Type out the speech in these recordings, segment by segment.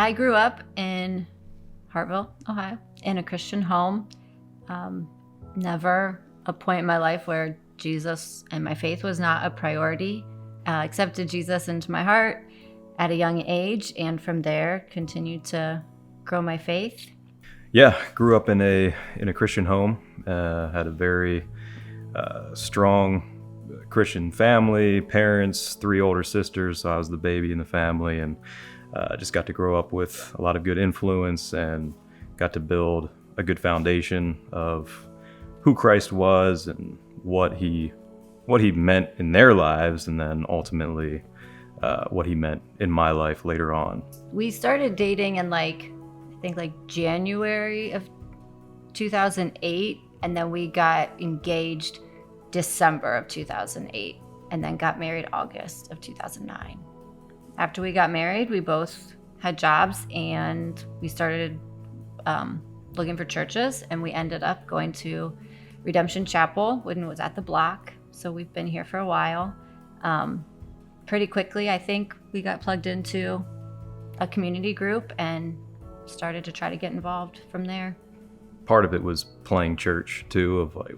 I grew up in Hartville, Ohio, in a Christian home. Never a point in my life where Jesus and my faith was not a priority. Accepted Jesus into my heart at a young age, and from there continued to grow my faith. Yeah, grew up in a Christian home. Had a very strong Christian family, parents, 3 older sisters. So I was the baby in the family, and just got to grow up with a lot of good influence and got to build a good foundation of who Christ was and what he meant in their lives, and then ultimately what he meant in my life later on. We started dating in I think January of 2008, and then we got engaged December of 2008, and then got married August of 2009. After we got married, we both had jobs, and we started looking for churches, and we ended up going to Redemption Chapel when it was at the Block. So we've been here for a while. Pretty quickly, I think we got plugged into a community group and started to try to get involved from there. Part of it was playing church too, of I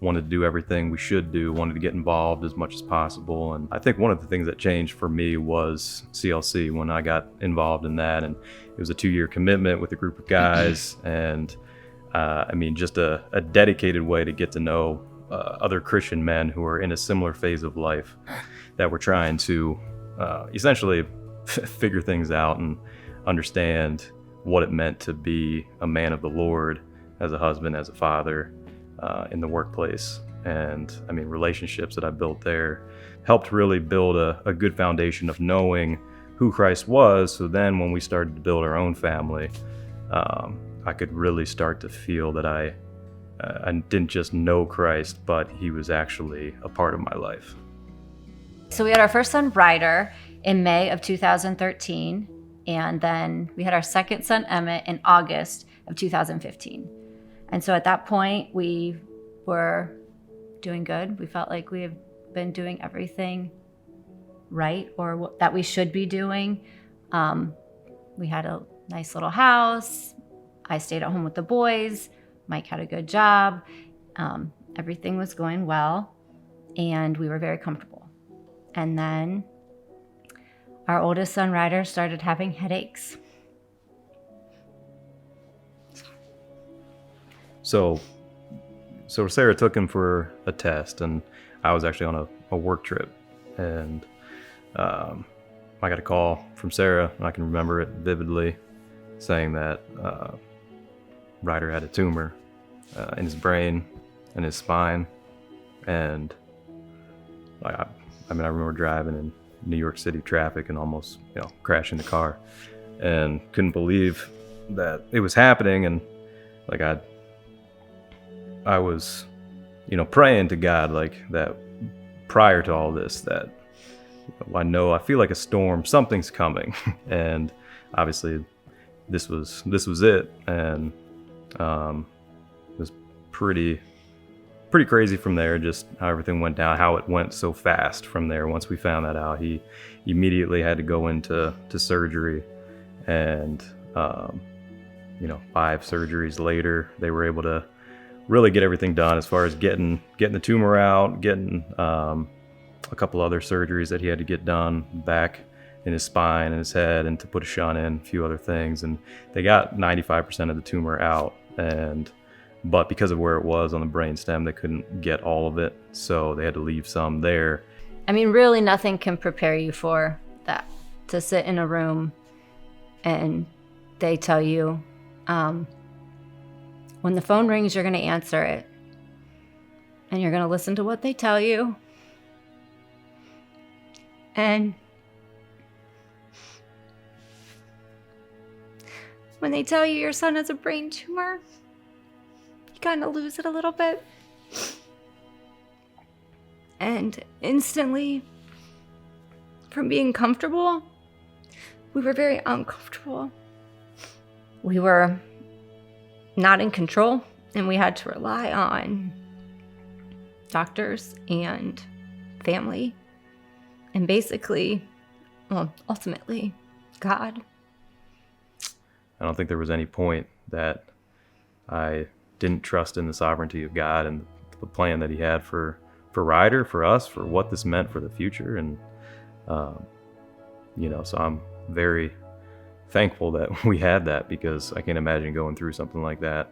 wanted to do everything we should do, wanted to get involved as much as possible. And I think one of the things that changed for me was CLC when I got involved in that. And it was a 2-year commitment with a group of guys. And just a dedicated way to get to know other Christian men who are in a similar phase of life that were trying to essentially figure things out and understand what it meant to be a man of the Lord, as a husband, as a father, in the workplace. And relationships that I built there helped really build a good foundation of knowing who Christ was. So then when we started to build our own family, I could really start to feel that I didn't just know Christ, but he was actually a part of my life. So we had our first son, Ryder, in May of 2013. And then we had our second son, Emmett, in August of 2015. And so at that point, we were doing good. We felt like we have been doing everything right, or that we should be doing. We had a nice little house. I stayed at home with the boys. Mike had a good job. Everything was going well, and we were very comfortable. And then our oldest son, Ryder, started having headaches. So Sarah took him for a test, and I was actually on a work trip. And I got a call from Sarah, and I can remember it vividly, saying that Ryder had a tumor in his brain and his spine. And I remember driving in New York City traffic and almost crashing the car, and couldn't believe that it was happening. And I was praying to God that prior to all this, that I feel like a storm, something's coming. And obviously this was it. And it was pretty crazy from there, just how everything went down, how it went so fast from there. Once we found that out, he immediately had to go into surgery. And 5 surgeries later, they were able to really get everything done as far as getting the tumor out, getting a couple other surgeries that he had to get done back in his spine and his head, and to put a shunt in, a few other things. And they got 95% of the tumor out, but because of where it was on the brainstem, they couldn't get all of it, so they had to leave some there. Really nothing can prepare you for that, to sit in a room and they tell you, when the phone rings, you're going to answer it, and you're going to listen to what they tell you. And when they tell you your son has a brain tumor, you kind of lose it a little bit. And instantly, from being comfortable, we were very uncomfortable. We were not in control, and we had to rely on doctors and family, and basically, ultimately, God. I don't think there was any point that I didn't trust in the sovereignty of God and the plan that He had for Ryder, for us, for what this meant for the future. And, so I'm very thankful that we had that, because I can't imagine going through something like that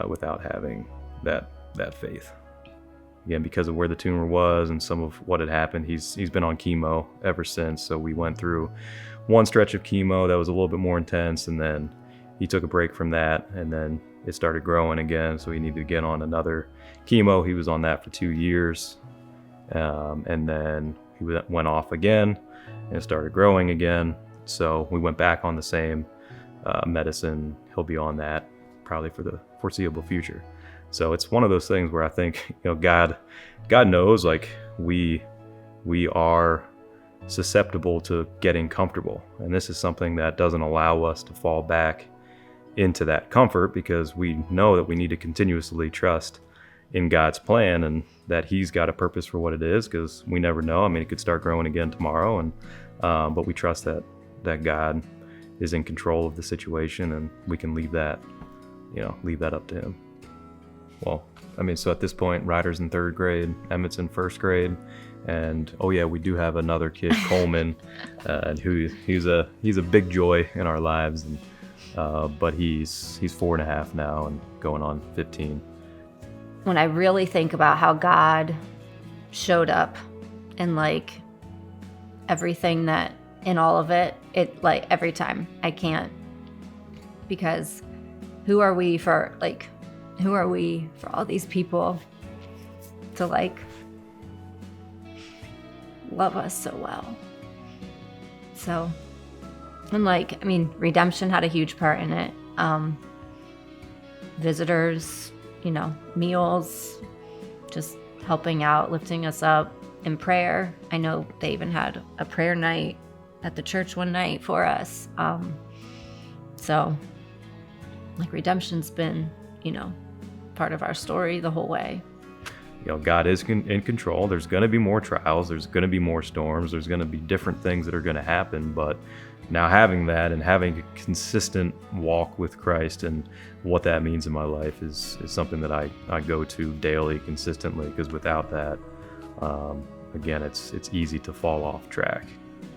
without having that faith. Again, because of where the tumor was and some of what had happened, he's been on chemo ever since. So we went through one stretch of chemo that was a little bit more intense, and then he took a break from that, and then it started growing again. So he needed to get on another chemo. He was on that for 2 years, and then he went off again, and it started growing again. So we went back on the same medicine. He'll be on that probably for the foreseeable future. So it's one of those things where I think, God knows, like, we are susceptible to getting comfortable. And this is something that doesn't allow us to fall back into that comfort, because we know that we need to continuously trust in God's plan and that He's got a purpose for what it is, because we never know. I mean, it could start growing again tomorrow, and but we trust that God is in control of the situation, and we can leave that up to Him. Well, I mean, so at this point, Ryder's in 3rd grade, Emmett's in 1st grade, and we do have another kid, Coleman, who he's a big joy in our lives, and but he's 4.5 now and going on 15. When I really think about how God showed up in like everything that, in all of it, like every time, I can't, because who are we for all these people to like love us so well? So, and like, I mean, redemption had a huge part in it. Visitors, meals, just helping out, lifting us up in prayer. I know they even had a prayer night at the church one night for us. So like redemption's been, part of our story the whole way. God is in control. There's going to be more trials. There's going to be more storms. There's going to be different things that are going to happen. But now having that and having a consistent walk with Christ and what that means in my life is something that I go to daily, consistently, because without that, again, it's easy to fall off track.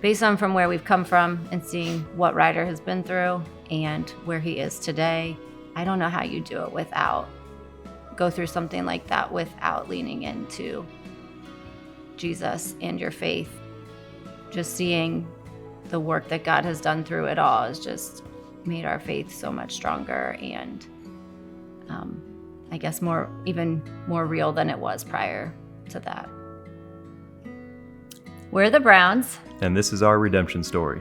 Based on from where we've come from and seeing what Ryder has been through and where he is today, I don't know how you do it go through something like that without leaning into Jesus and your faith. Just seeing the work that God has done through it all has just made our faith so much stronger, and I guess even more real than it was prior to that. We're the Browns, and this is our redemption story.